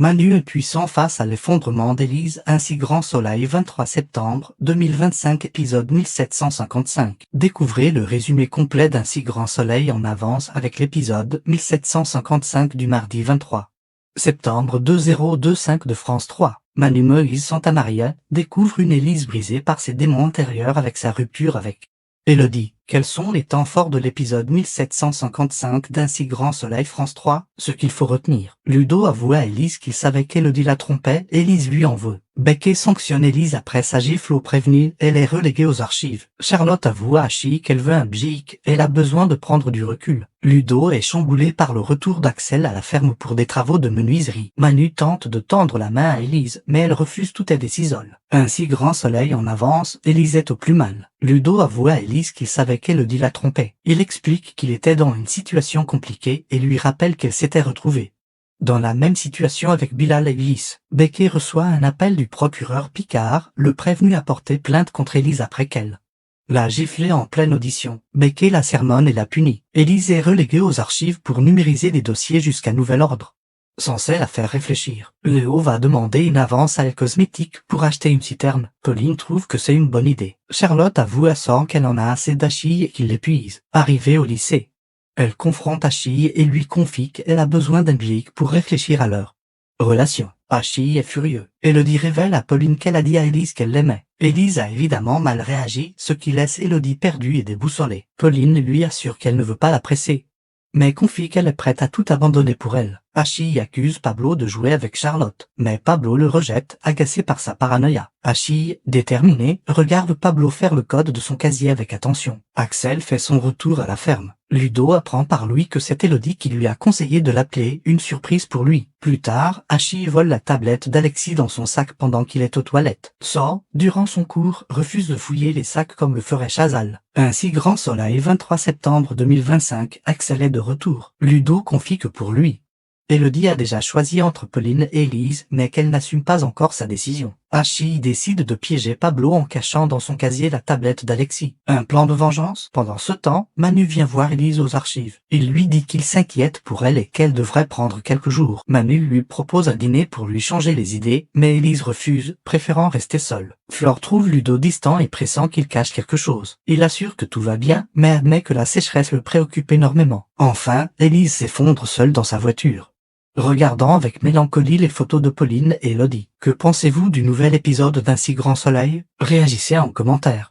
Manu est puissant face à l'effondrement d'Élise, ainsi Grand Soleil 23 septembre 2025 épisode 1755. Découvrez le résumé complet d'Ainsi Grand Soleil en avance avec l'épisode 1755 du mardi 23 septembre 2025 de France 3. Manu Moïse Santamaria découvre une Élise brisée par ses démons intérieurs avec sa rupture avec Élodie. Quels sont les temps forts de l'épisode 1755 d'Ainsi Grand Soleil France 3? Ce qu'il faut retenir. Ludo avoue à Élise qu'il savait qu'Élodie la trompait, Élise lui en veut. Becky sanctionne Élise après sa gifle au prévenu, elle est reléguée aux archives. Charlotte avoue à Achille qu'elle veut un bjic, elle a besoin de prendre du recul. Ludo est chamboulé par le retour d'Axel à la ferme pour des travaux de menuiserie. Manu tente de tendre la main à Élise, mais elle refuse toute aide et s'isole. Ainsi Grand Soleil en avance, Élise est au plus mal. Ludo avoue à Élise qu'il savait qu'Élodie la trompait. Il explique qu'il était dans une situation compliquée et lui rappelle qu'elle s'était retrouvée dans la même situation avec Bilal et Élise. Becky reçoit un appel du procureur Picard, le prévenu a porté plainte contre Élise après qu'elle l'a giflée en pleine audition. Becky la sermonne et la punit. Élise est reléguée aux archives pour numériser les dossiers jusqu'à nouvel ordre. Censé la faire réfléchir, Léo va demander une avance à Elle Cosmétique pour acheter une citerne. Pauline trouve que c'est une bonne idée. Charlotte avoue à Sang qu'elle en a assez d'Achille et qu'il l'épuise. Arrivée au lycée, elle confronte Achille et lui confie qu'elle a besoin d'un bic pour réfléchir à leur relation. Achille est furieux. Élodie révèle à Pauline qu'elle a dit à Élise qu'elle l'aimait. Élise a évidemment mal réagi, ce qui laisse Élodie perdue et déboussolée. Pauline lui assure qu'elle ne veut pas la presser, mais confie qu'elle est prête à tout abandonner pour elle. Achille accuse Pablo de jouer avec Charlotte, mais Pablo le rejette, agacé par sa paranoïa. Achille, déterminé, regarde Pablo faire le code de son casier avec attention. Axel fait son retour à la ferme. Ludo apprend par lui que c'est Élodie qui lui a conseillé de l'appeler, une surprise pour lui. Plus tard, Achille vole la tablette d'Alexis dans son sac pendant qu'il est aux toilettes. Sang, durant son cours, refuse de fouiller les sacs comme le ferait Chazal. Ainsi Grand Soleil 23 septembre 2025, Axel est de retour. Ludo confie que pour lui, Élodie a déjà choisi entre Pauline et Élise, mais qu'elle n'assume pas encore sa décision. Achille décide de piéger Pablo en cachant dans son casier la tablette d'Alexis. Un plan de vengeance? Pendant ce temps, Manu vient voir Élise aux archives. Il lui dit qu'il s'inquiète pour elle et qu'elle devrait prendre quelques jours. Manu lui propose un dîner pour lui changer les idées, mais Élise refuse, préférant rester seule. Flore trouve Ludo distant et pressant qu'il cache quelque chose. Il assure que tout va bien, mais admet que la sécheresse le préoccupe énormément. Enfin, Élise s'effondre seule dans sa voiture, regardant avec mélancolie les photos de Pauline et Élodie. Que pensez-vous du nouvel épisode d'Ainsi Grand Soleil? Réagissez en commentaire.